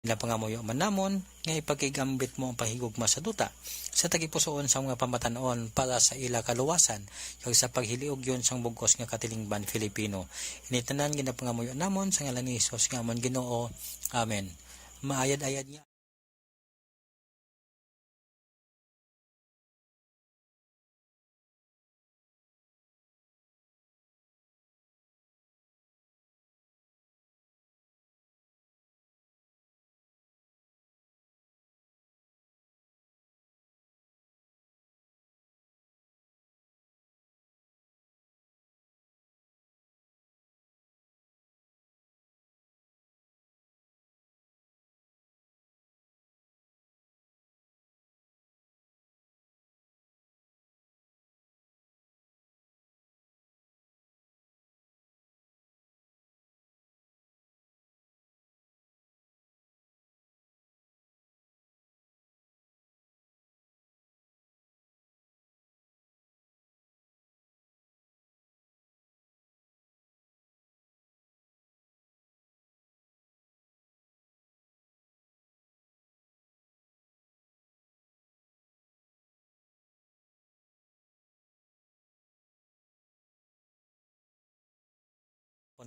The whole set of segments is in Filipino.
Ginapangamuyo man namon nga ipagigambit mo ang pahigugma sa duta sa tagipusoon sa mga pamatanon para sa ila kaluwasan kag sa paghiliog yon sang bugos nga katilingban Filipino. Initanan ginapangamuyo namon sa ngalan ni Hesus nga amon Ginoo. Amen. Maayad-ayad nga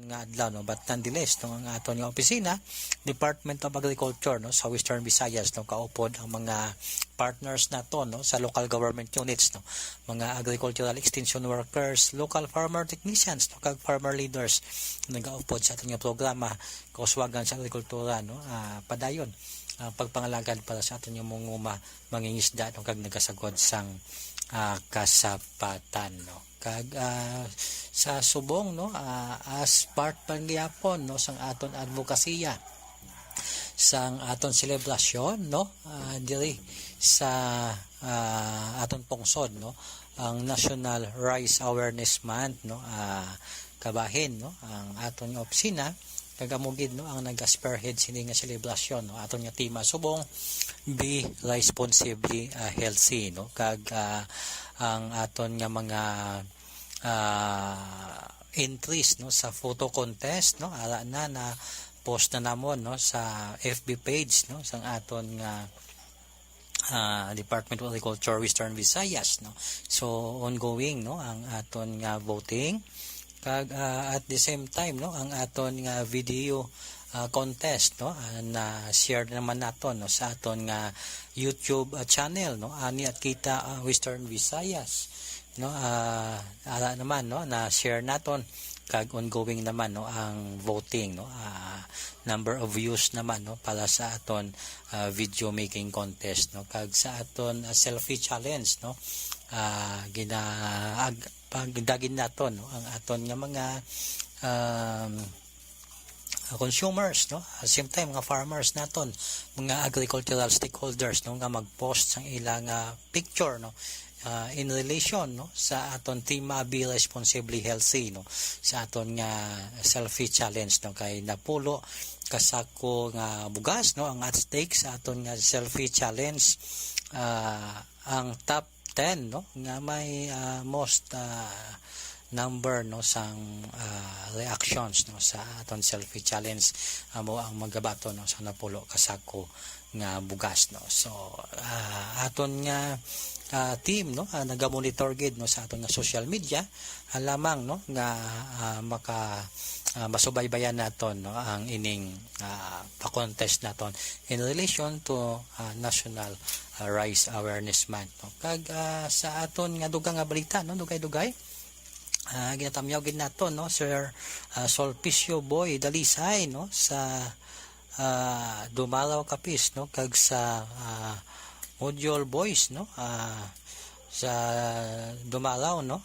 nga adlaw no, but nonetheless no, ang aton nga opisina Department of Agriculture no sa Western Visayas no kaupod ang mga partners nato no sa local government units no, mga agricultural extension workers, local farmer technicians no kag farmer leaders nagaupod sa aton nga programa kauswagan sa agrikultura no, padayon pagpangalagad para sa aton nga munguma mangingisda no kag nagasagod sang kasapatan no. Kag sa subong no, as part pangyapon no sang aton advokasya sang aton selebrasyon no, diri sa aton pungsod no, ang National Rice Awareness Month no, kabahin no ang aton nga opisina kagamugid no ang nag-spearhead sini nga selebrasyon no, aton nga tema subong Be Responsibly Healthy no, kag ang aton nga mga entries no sa photo contest no, ara na post na namon no sa FB page no sang aton nga Department of Agriculture Western Visayas no. So ongoing no ang aton nga voting kag at the same time no ang aton nga video contest no, na share naman naton no sa aton nga YouTube channel no, ani at kita Western Visayas no, ara naman no na share naton kag ongoing naman no ang voting no, number of views naman no para sa aton video making contest no, kag sa aton selfie challenge no, pagdagin naton no ang aton nga mga consumers no, same time mga farmers naton, mga agricultural stakeholders no nga mag-post sang ilang picture no, in relation no sa aton tema Be Responsibly Healthy no, sa aton nga selfie challenge no, kay napulo kasako nga bugas no ang at stake sa aton nga selfie challenge. Ang top 10 no nga may most number no sang reactions no sa aton selfie challenge mo ang magabato no sa napulo kasako nga bugas no. So aton nga team no naga-monitor gid no sa aton nga social media lamang no nga maka masubaybayan naton no ang ining pa-contest naton in relation to National Rice Awareness Month no. Kag sa aton nga dugang nga balita no, dugay-dugay ginatamyaw gid naton no Sir Sulpicio Boy Dalisay no sa Dumalaw Capiz no, kag sa Module Boys no, sa Dumalaw no,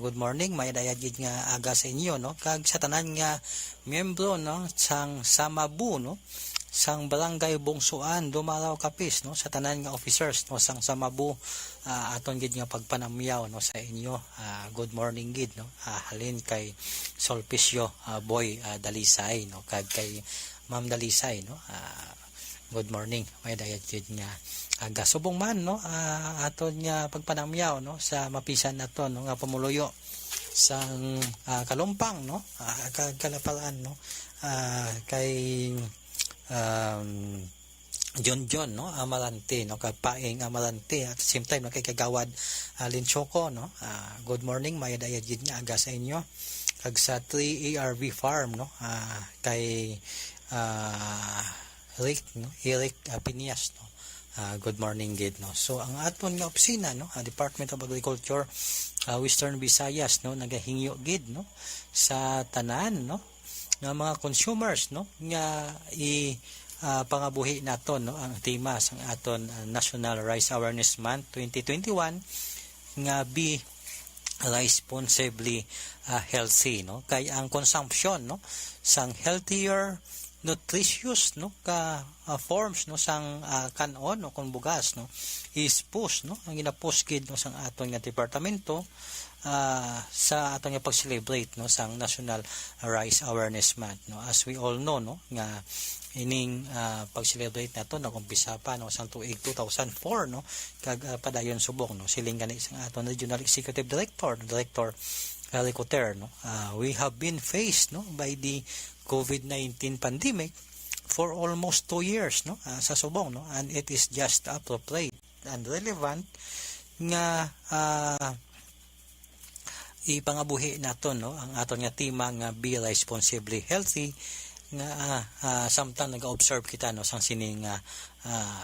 good morning, may dayag gid nga aga sa inyo no, kag sa tanan nga miyembro no sang Samabu no sang Barangay Bungsuan Dumalaw Capiz no, sa tanan nga officers no sang Samabu aton gid nga pagpanamyaw no sa inyo, good morning gid no, halin kay Sulpicio Boy Dalisay no, kag kay Ma'am Dalisay no, good morning, may dayag gid nga aga subong man no, aton nga pagpanamyaw no sa mapisan naton no nga pamuluyo sang Kalumpang no, kag Kalapalan no, kay John no, Amalante no, kag Paing Amalante at the same time no, kay Kagawad Linchoko no. Good morning, may dayad gid nga aga sa inyo. Kag sa 3ARV Farm no, kay Eric Pinias no. Good morning gid no. So ang aton nga opisina no, Department of Agriculture Western Visayas no, nagahingyo gid no sa tanan no nga mga consumers no nga pangabuhi naton no ang tema sang aton National Rice Awareness Month 2021 nga be responsibly healthy no, kay ang consumption no sang healthier nutritious no ka forms no sang kanon o kung bugas no is push no ang ginapush gid no sang aton nga departamento sa aton nga pag-celebrate no sang National Rice Awareness Month no. As we all know no nga ining pag-celebrate nato nakumpisa pa no sang tuig 2004 no kag padayon subok no siling gani sang aton Regional Executive Director Ricoter no. We have been faced no by the COVID-19 pandemic for almost 2 years no sa subong no, and it is just appropriate and relevant nga ipangabuhi naton no ang aton nga tema nga be responsibly healthy nga samtang nag-observe kita no sang sining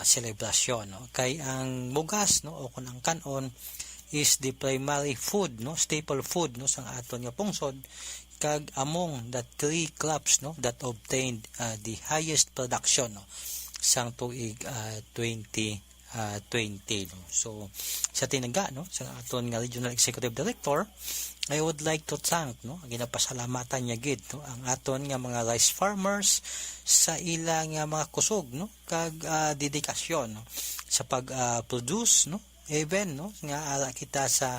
celebration no, kay ang bugas no o kun ang kanon is the primary food no, staple food no sang aton nga pungsod, kag among the 3 crops no that obtained the highest production no sang tuig 2020 no. So sa tinaga no sa aton nga Regional Executive Director, I would like to thank no ginapasalamatan niya gid no ang aton nga mga rice farmers sa ilang nga mga kusog no kag dedikasyon no sa pag produce no even no nga ara kita sa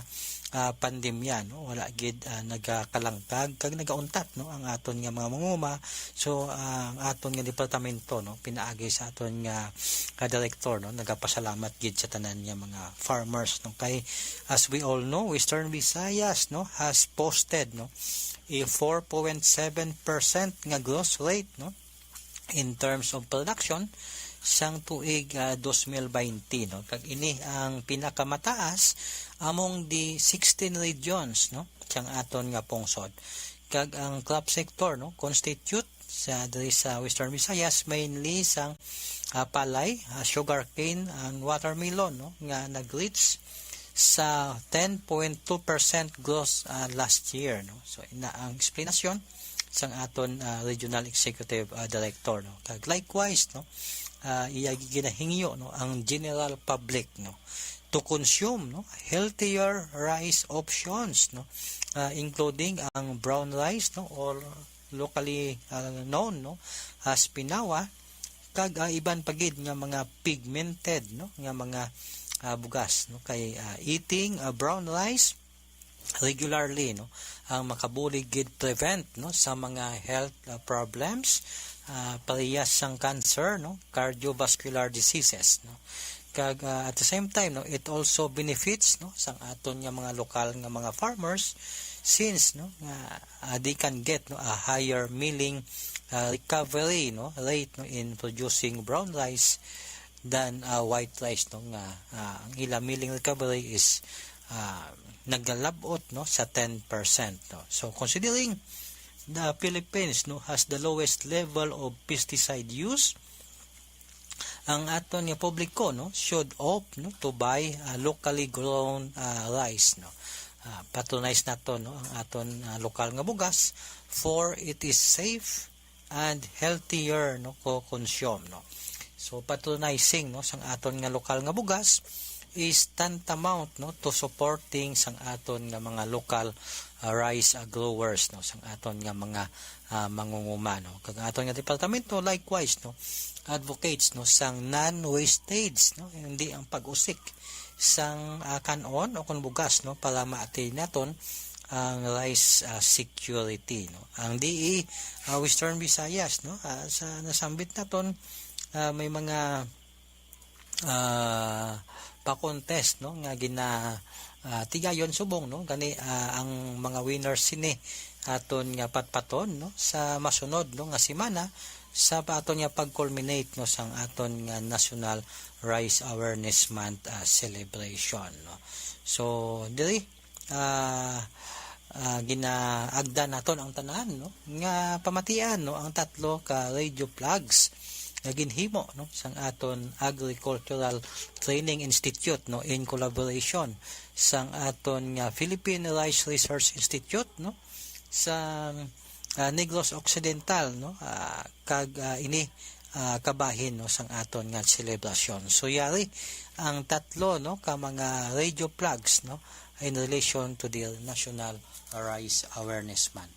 pandemya no wala gid nagakalangkag kag nagauntat no ang aton nga mga manguma. So ang aton nga departamento no pinaagi sa aton nga director no nagapasalamat gid sa tanan nga mga farmers no, kay as we all know Western Visayas no has posted no a 4.7% nga growth rate no in terms of production sang tuig 2020 no, kag ini ang pinakamataas among the 16 regions no sang aton nga pungsod. Kag ang crop sector no constitute sa diri sa Western Visayas mainly sang palay, sugarcane and watermelon no nga nag-reach sa 10.2% growth last year no. So ina ang explanation sang aton Regional Executive Director no. Kag likewise no iya ginahingyo no ang general public no to consume no healthier rice options no including ang brown rice no or locally known no as pinawa, kag iban pagid nga mga pigmented no nga mga bugas no, kay eating brown rice regularly no ang makabulig gid prevent no sa mga health problems parehas sang cancer no cardiovascular diseases no, kag at the same time no it also benefits no sang aton nga mga lokal nga mga farmers since no they can get no a higher milling recovery no rate no in producing brown rice than white rice no nga ang ila milling recovery is naglalabot no sa 10% no. So considering the Philippines no has the lowest level of pesticide use, ang aton nga publiko no should opt no to buy locally grown rice no. Patronize nato no ang aton lokal nga bugas for it is safe and healthier no ko consume no. So patronizing no sang aton nga lokal nga bugas is tantamount no to supporting sang aton nga mga local rice growers no sang aton nga mga mangunguma no. Kag aton nga departamento likewise no advocates no sang non-wastage no, hindi ang pag-usik sang kanon o kun bugas no para ma-attain naton ang rice security no. Ang DE Western Visayas no sa nasambit naton may mga pa-contest no nga tigayon subong no gani ang mga winners sini aton nga patpaton no sa masunod no nga semana. sa aton nga pag-culminate no sang aton nga National Rice Awareness Month celebration no. So diri ginaagda naton ang tanan no nga pamatian no ang tatlo ka radio plugs nga ginhimo no sang aton Agricultural Training Institute no in collaboration sang aton nga Philippine Rice Research Institute no sa Negros Occidental no kag ini kabahin no sang aton nga selebrasyon. So yari ang tatlo no ka mga radio plugs no in relation to the National Rice Awareness Month.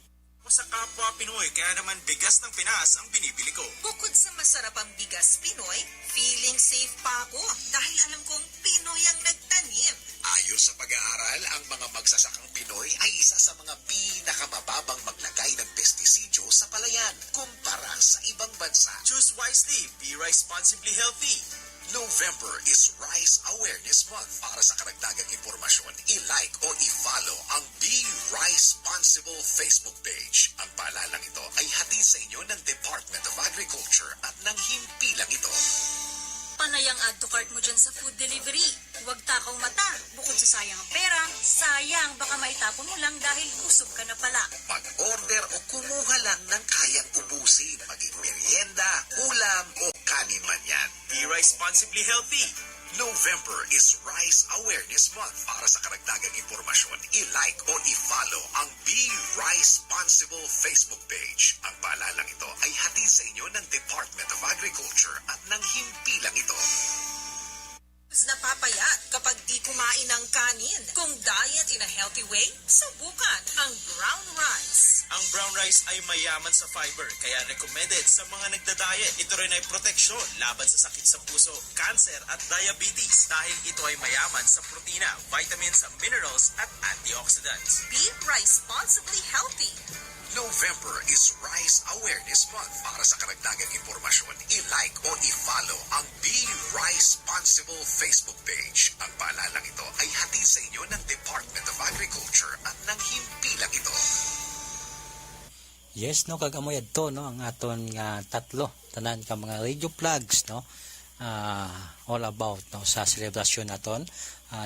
Sa kapwa Pinoy, kaya naman bigas ng Pinas ang binibili ko. Bukod sa masarap ang bigas Pinoy, feeling safe pa ako dahil alam kong Pinoy ang nagtanim. Ayon sa pag-aaral, ang mga magsasakang Pinoy ay isa sa mga pinakamababang maglagay ng pestisidyo sa palayan kumpara sa ibang bansa. Choose wisely, be responsibly healthy. November is Rice Awareness Month. Para sa karagdagang impormasyon, i-like o i-follow ang Be Rice-Sponsible Facebook page. Ang paalalang ito ay hatid sa inyo ng Department of Agriculture at ng himpilang ito. Panay ang add to cart mo dyan sa food delivery. Huwag takaw mata. Bukod sa sayang ang pera, sayang baka maitapon mo lang dahil busog ka na pala. Mag-order o kumuha lang ng kayang ubusin, maging merienda, ulam o kanin man yan. Be responsibly healthy. November is Rice Awareness Month. Para sa karagdagang impormasyon, i-like o i-follow ang Be Rice-Sponsible Facebook page. Ang paalalang ito ay hatid sa inyo ng Department of Agriculture at ng himpilang ito. Napapayat kapag di kumain ng kanin. Kung diet in a healthy way, subukan ang brown rice. Ang brown rice ay mayaman sa fiber, kaya recommended sa mga nagda-diet. Ito rin ay proteksyon laban sa sakit sa puso, cancer at diabetes dahil ito ay mayaman sa protina, vitamins, minerals at antioxidants. Be responsibly healthy. November is Rice Awareness Month. Para sa karagdagang impormasyon, i-like o i-follow ang Be Rice-Sponsible Facebook page. Ang paalalang ito ay hatid sa inyo ng Department of Agriculture at ng himpilang ito. Yes no kag amoy adto no ang aton nga tatlo tanan ka mga radio plugs no all about no sa selebrasyon naton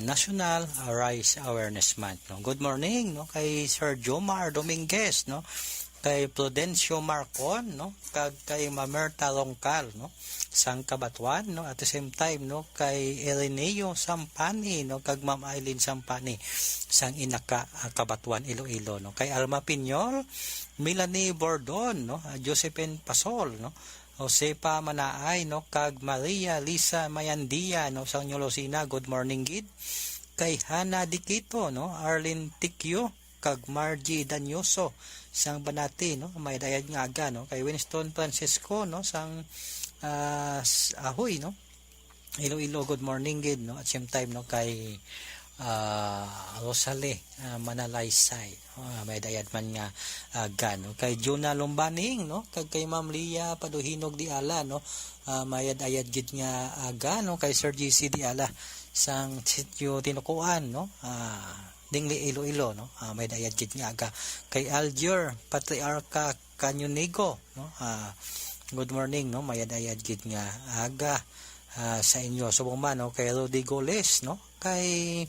National Rice Awareness Month no. Good morning no kay Sir Jomar Dominguez no, kay Prudencio Marcon no, kag kay Mamerta Longcal no sang Kabatuan no, at the same time no kay Ireneo Sampani no kag Ma'am Eileen Sampani sang Inaka Kabatuan Iloilo no, kay Alma Piñol, Melanie Bordon no, Josephine Pasol no, Josepa Manaay no kag Maria Lisa Mayandia no sang Ñolosina. Good morning gid kay Hana Dikito no, Arlene Tikyo kag Margie Danyoso sang Banati no, may dayad nga aga no, kay Winston Francisco no sang Ahoy no, Iloilo. Good morning gid no, at same time no kay Rosale Manalaysay may dayad man nga gano, kay Juna Lumbaning no kag kay Ma'am Lia Paduhinog di ala no mayad-ayad gid nga gano, kay Sir GC di ala sang sitio Tinukuan no Dingli Iloilo no may dayad gid nga aga, kay Algier Patriarca Canyonigo no good morning no mayad-ayad gid nga aga sa inyo. Subong man no kay Rodrigo Les no, kay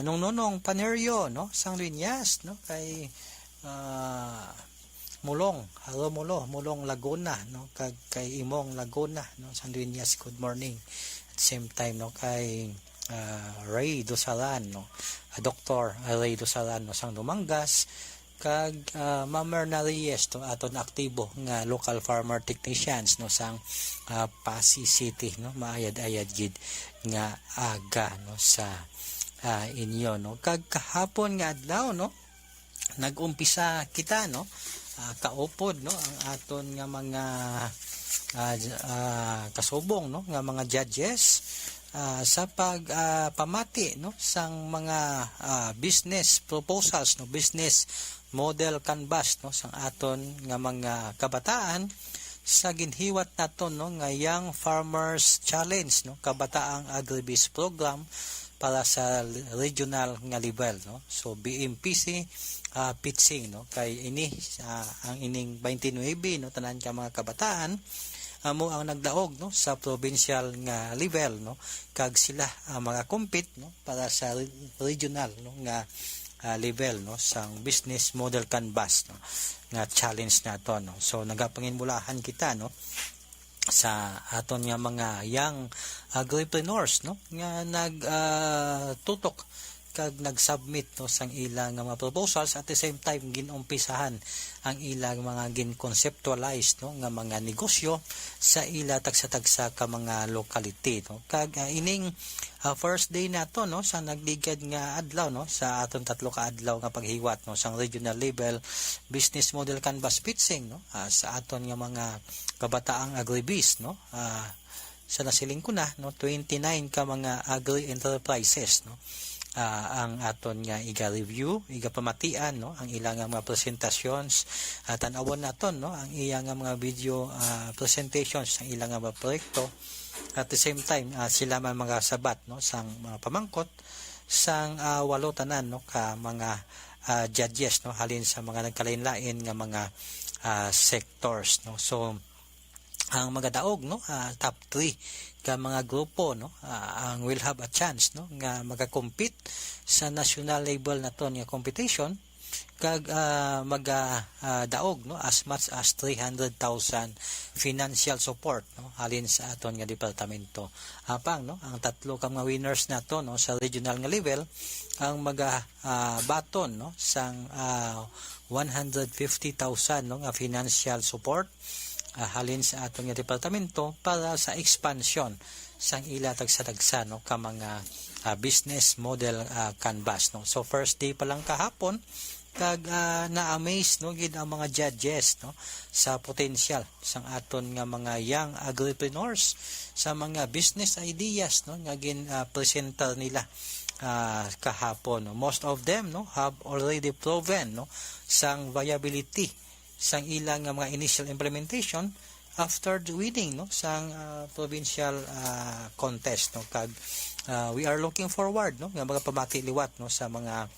Nonong Panerio no sang Linyas no, kay Mulong Mulong Laguna no, kag kay Imong Laguna no sang Linyas. Good morning. At same time no kay Ray Dosalan no, Dr. Ray Dosalan no sang Dumangas, kag Ma'am Merna Reyes to aton aktibo nga local farmer technicians no sang Pasig City no, maayad-ayad gid nga aga no sa inyo no. Kag kahapon nga adlaw no nagumpisa kita no kaupod no ang aton nga mga kasubong no nga mga judges sa pagpamati no sang mga business proposals no, business model canvas no sang aton nga mga kabataan sa ginhiwat naton no nga Young Farmers Challenge no, kabataang agribusiness program para sa regional nga level, no. So BMPC pitching, no, kay ini ang ining 29, no, tanan ka mga kabataan amo ang nagdaog, no, sa provincial nga level, no, kag sila mga compete, no, para sa regional, no, nga level, no, sang business model canvas, no, nga challenge nato, no. So nagapangimulahan kita, no, sa aton nga mga young agripreneurs, no, nga tutok kag nag-submit, no, sang ilang mga proposals, at the same time ginumpisahan ang ilang mga gin-conceptualize, no, nga mga negosyo sa ila tagsa-tagsa ka mga locality, no. Kag ining first day nato, no, sa nagligad nga adlaw, no, sa aton 3 ka adlaw nga paghiwat, no, sang regional level business model canvas pitching, no, sa aton nga mga kabataang agribis, no, sa nasiling ko na, no, 29 ka mga agri enterprises, no, ang aton nga iga-review, iga-pamatian, no, ang ilang mga presentations, tan-awon naton, no, ang iyang mga video presentations ang ilang mga proyekto. At the same time sila man mga sabat, no, sang mga pamangkot sang 8 tanan, no, ka mga judges, no, halin sa mga nagkalain-lain nga mga sectors, no. So ang mga daog, no, top 3 ka mga grupo, no, ang will have a chance, no, nga magakompete sa national level naton nga competition, kag daog, no, as much as 300,000 financial support, no, halin sa aton nga departamento. Apang, no, ang 3 ka mga winners nato, no, sa regional nga level ang baton, no, sang 150,000, no, nga financial support halin sa aton nga departamento para sa expansion sang ila tagsa-tagsa, no, ka mga business model canvas, no. So first day pa lang kahapon kag na-amaze, no, gid ang mga judges, no, sa potential sang aton nga mga young agripreneurs, sa mga business ideas, no, nga presenter nila kahapon, no. Most of them, no, have already proven, no, sang viability sang ilang mga initial implementation after the winning, no, sang provincial contest, no. Kag we are looking forward, no, nga mga pamati liwat, no, sa mga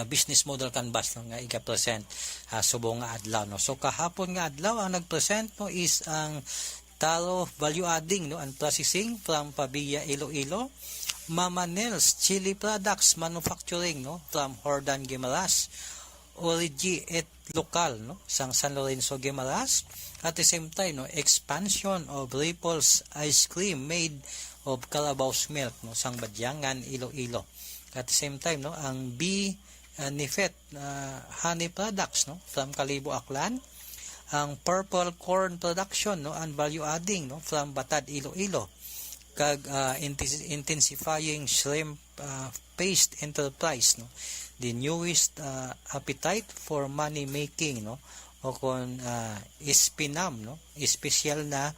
business model canvas, no, nga iga-present subong nga adlaw, no. So kahapon nga adlaw ang nag-present, no, is ang Taro Value Adding, no, and Processing from Pabia, Iloilo, Mama Nels Chili Products Manufacturing, no, from Hordan, Guimaras, Origi et Local, no, sang San Lorenzo, Guimaras. At the same time, no, expansion of Ripples Ice Cream made of Calabao's Milk, no, sang Badyangan, Iloilo. At the same time, no, ang Nifet Honey Products, no, from Kalibo, Aklan. Ang Purple Corn Production, no, and Value Adding, no, from Batad, Iloilo. Kag Intensifying Shrimp Paste Enterprise, no, the newest appetite for money making, no, o kon Spinam, no, espesyal na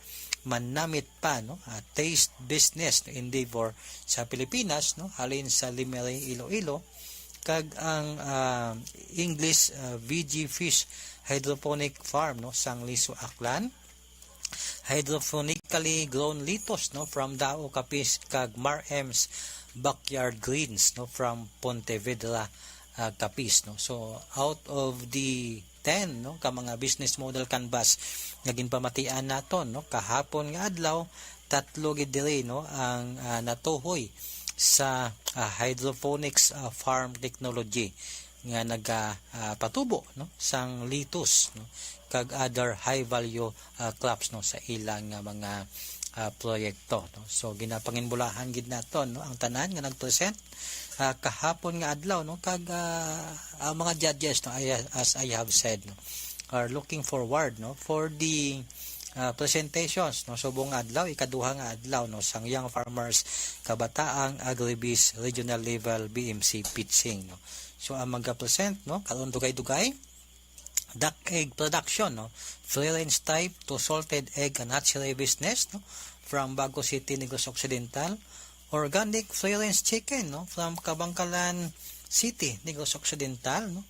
manamit pa, no, taste business, no, endeavor sa Pilipinas, no, halin sa Limere, Iloilo. Kag ang English VG Fish Hydroponic Farm, no, sang Liso, Aklan. Hydrophonically grown litos, no, from Dao, Capiz, kag Mar M's Backyard Greens, no, from Pontevedra, Capiz, no. So out of the 10, no, ka mga business model canvas nga ginpamatian naton, no, kahapon nga adlaw 3 gid diri, no, ang natuhoy sa hydroponics farm technology nga patubo, no, sang litos, no, kag other high value crops, no, sa ilang mga proyekto, no. So ginapanginbulahan gid naton, no, ang tanan nga nagpresent kahapon nga adlaw, no, kag ang mga judges, no, as I have said, no, are looking forward, no, for the presentations, no, subong adlaw, ikaduha nga adlaw, no, sang young farmers kabataang agribis regional level BMC pitching, no. So ang magka-present, no, karon dugay-dugay duck egg production, no, free range type to salted egg and hatchery business, no, from Bago City, Negros Occidental. Organic free range chicken, no, from Kabangkalan City, Negros Occidental, no.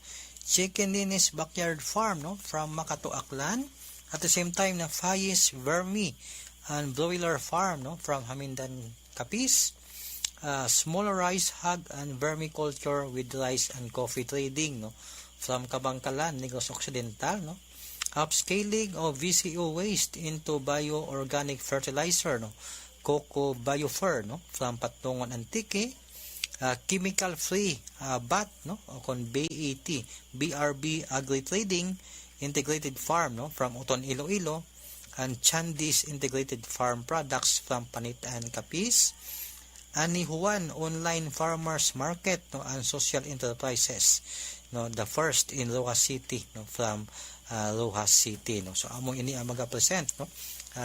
Chicken Linis Backyard Farm, no, from Makato, Aklan. At the same time na Fayes Vermi and Broiler Farm, no, from Hamindan, Capiz. small rice hog and vermiculture with rice and coffee trading, no, from Kabangkalan, Negros Occidental, no, upscaling of VCO waste into bioorganic fertilizer, no, coco biofur, no, from Patungon Antique, chemical free BAT, no, o kon BAT, BRB Agri Trading Integrated Farm, no, from Uton Iloilo, and Chandis Integrated Farm Products from Panitan Capiz, Ani Juan Online Farmers Market, no, and Social Enterprises, no, the first in Rojas City, no, from Rojas City, no. So amo ini ang mag-present, no,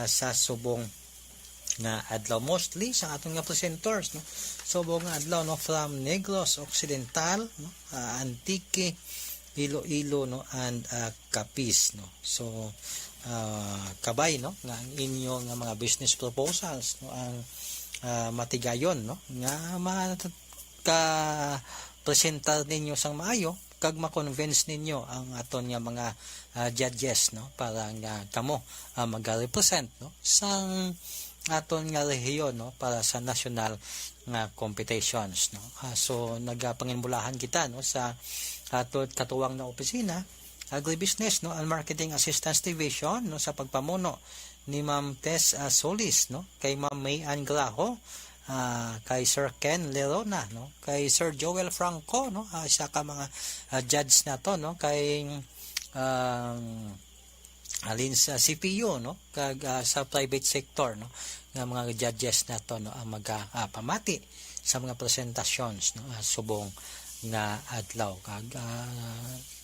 sa subong nga adlaw, mostly sa atong nga presenters, no, subong nga adlaw, no, from Negros Occidental, no, Antique, Iloilo, no, and Capiz, no. So kabay, no, nga ang inyong mga business proposals, no, ang matigayon, no, nga presentar ninyo sang maayo kag ma-convince ninyo ang aton nga mga judges, no, para nga kamo mag-represent, no, sang aton nga rehiyon, no, para sa national nga competitions, no. So nagapanginbulahan kita, no, sa aton katuwang na opisina Agribusiness, no, and Marketing Assistance Division, no, sa pagpamuno ni Ma'am Tess Solis, no, kay Ma'am May Ann Graho, kay Sir Ken Lerona, no, kay Sir Joel Franco, no, isa ka mga judge na to, no, kay alin sa CPU, no, kag sa private sector, no, nga mga judges na to, no, ang pamati sa mga presentations, no, subong nga adlaw. Kag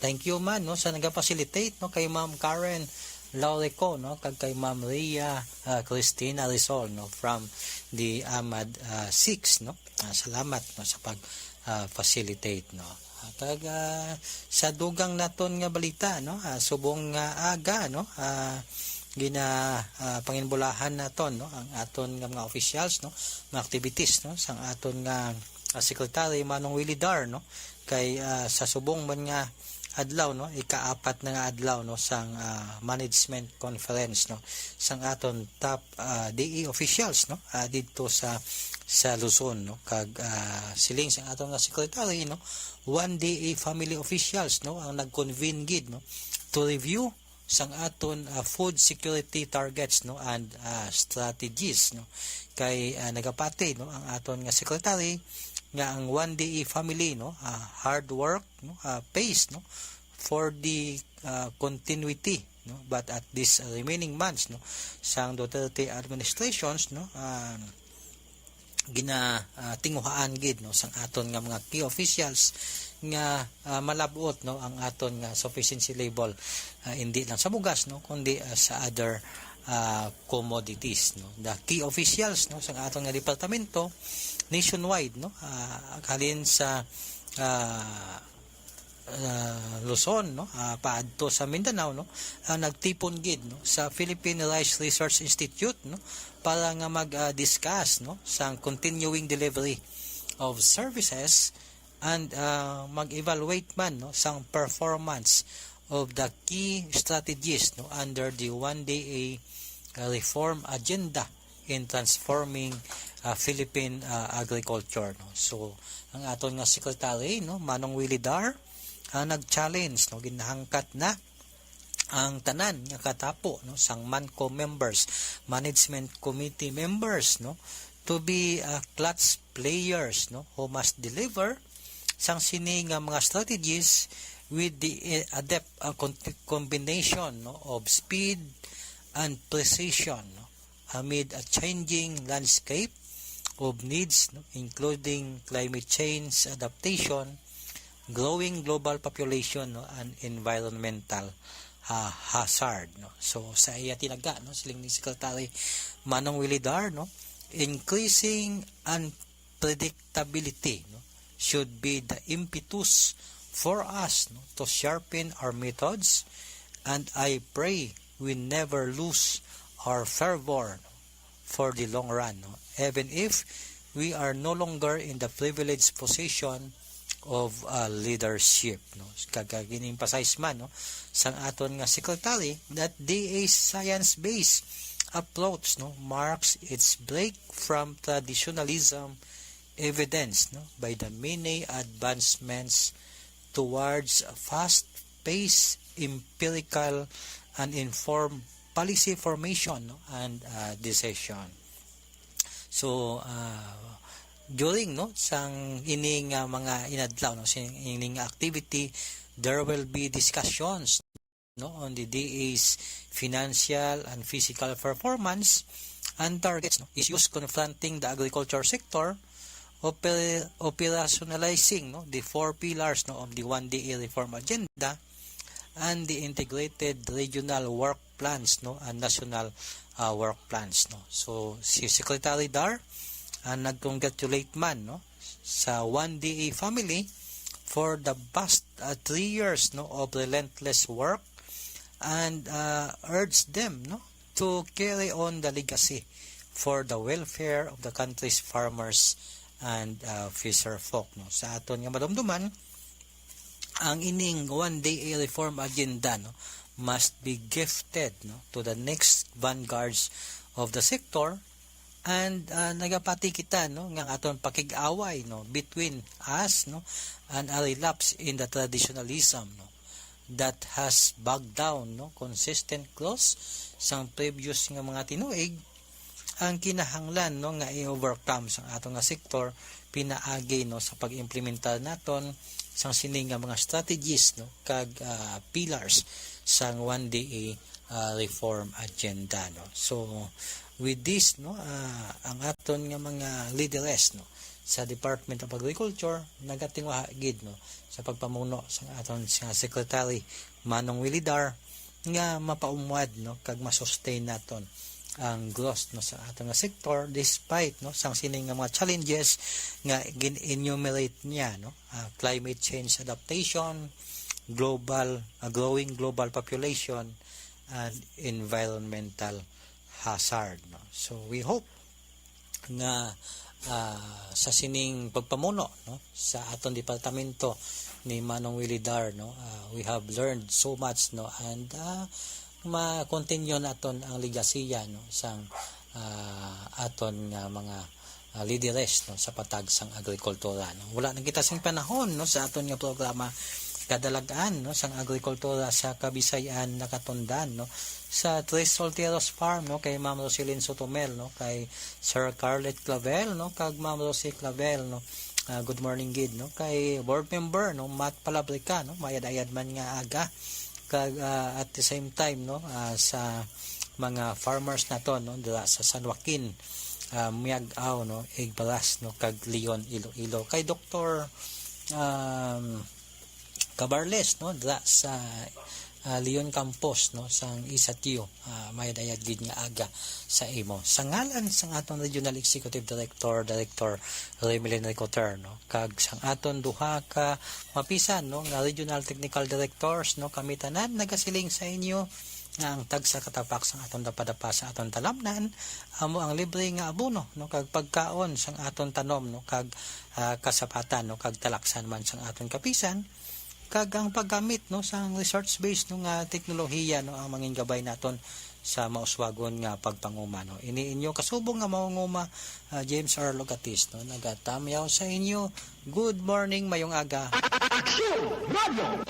thank you man, no, sa naga-facilitate, no, kay Ma'am Karen Laureco, no, kag kay Ma'am Rhea Cristina Rizal, no, from the AMAD 6, no. Salamat, no, sa pag facilitate, no. Kag sa dugang naton nga balita, no, subong nga aga, no, panginbulahan naton, no, ang aton nga mga officials, no, mga activities, no, sang aton nga Secretary Manong Willie Dar, no, kay sa subong man nga adlaw, no, ikaapat na nga adlaw, no, sang management conference, no, sang aton top DE officials, no, dito sa Luzon, no, kag siling sang aton nga secretary, no, one DE family officials, no, ang nag-convene gid, no, to review sang aton food security targets, no, and strategies, no, kay nagapati, no, ang aton nga secretary nga ang 1DE family, no, hard work, no, pays, no, for the continuity, no, but at this remaining months, no, sang Duterte administrations, no, tinguhaan gid, no, sang aton nga mga key officials nga malabot, no, ang aton nga sufficiency level, hindi lang sa bugas, no, kundi sa other commodities, no. The key officials, no, sang aton nga departamento nationwide, no, halin sa Luzon, no, paadto sa Mindanao, no, nagtipon gid, no, sa Philippine Rice Research Institute, no, para nga mag-discuss, no, sang continuing delivery of services and mag-evaluate man, no, sang performance of the key strategies, no, under the 1DA reform agenda in transforming Philippine agriculture, no. So ang aton nga secretary, no, Manong Willie Dar, nag-challenge, no, ginahangkat na ang tanan nga katapo, no, sang MANCO members, management committee members, no, to be clutch players, no, who must deliver sang sini nga mga strategies with the adept combination, no, of speed and precision, no, amid a changing landscape of needs, no, including climate change adaptation, growing global population, no, and environmental hazard, no. So sa iya tinaga, no, siling ni Secretary Manong Willie Dar, no, increasing unpredictability, no, should be the impetus for us, no, to sharpen our methods, and I pray we never lose our fervor, no, for the long run, no, even if we are no longer in the privileged position of leadership, no. Kagagin-emphasize man, no, sang aton nga secretary that DA's science-based approach, no, marks its break from traditionalism evidenced by the many advancements towards fast-paced empirical and informed policy formation and decision. So during sang ining mga inadlaw sang ining activity, there will be discussions on the DA's financial and physical performance and targets, issues confronting the agriculture sector, operationalizing the 4 pillars of the 1DA reform agenda, and the integrated regional work plans and national work plans. So si Secretary Dar nag-congratulate man sa 1DA family for the past 3 years of relentless work, and urged them to carry on the legacy for the welfare of the country's farmers and fisher folk. Sa aton nga madumduman, ang ining 1DA reform agenda must be gifted to the next vanguards of the sector, and nagapati kita nga aton pakig-away between us and a relapse in the traditionalism that has bogged down consistent growth sang previous nga mga tinuig. Ang kinahanglan nga i-overcome sang atong nga sektor pinaagi sa pag-implementar naton sang sining nga mga strategies kag pillars sang 1DA reform agenda. So with this ang aton nga mga leaders sa Department of Agriculture nagatingwa gid sa pagpamuno sa aton nga Secretary Manong Willie Dar nga mapaumwad kag masustain naton ang growth sa aton nga sector despite sang sining nga mga challenges nga gin-enumerate niya climate change adaptation, growing global population, and environmental hazard. So we hope nga sa sining pagpamuno sa aton departamento ni Manong Willie Dar we have learned so much and ma-continue naton ang legasiya sang aton nga mga leaders sa patag sang agrikultura. Wala na kita sing panahon sa aton nga programa kadalagaan sang agrikultura sa Kabisayan nakatundan sa Tres Solteros Farm kay Ma'am Roselyn Sotomel kay Sir Carlet Clavel kag Ma'am Rosie Clavel good morning gid kay board member Matt Palabrica mayad-ayad man nga aga kag at the same time sa mga farmers naton dira sa San Joaquin, Miag-aw Igbalas kag Leon Iloilo kay Dr. Cabarles dira sa Leon Campos sang Isatio mayadayad gid nga aga sa imo sa ngalan sang aton Regional Executive Director Remelin Ricoter kag sang aton duha ka mapisan nga Regional Technical Directors kami tanan nagasiling sa inyo nga ang tag sa katapak sang aton dapadapa sa aton talamnan amo ang libre nga abono kag pagkaon sang aton tanom kag kasapatan kag talaksan man sang aton kapisan kag ang paggamit sang research based nga teknolohiya ang mangin gabay naton sa mauswagon nga pagpanguma iniinyo kasubong nga maunguma James R. Logatis nagatamyaw sa inyo. Good morning, mayong aga. Action! Radio!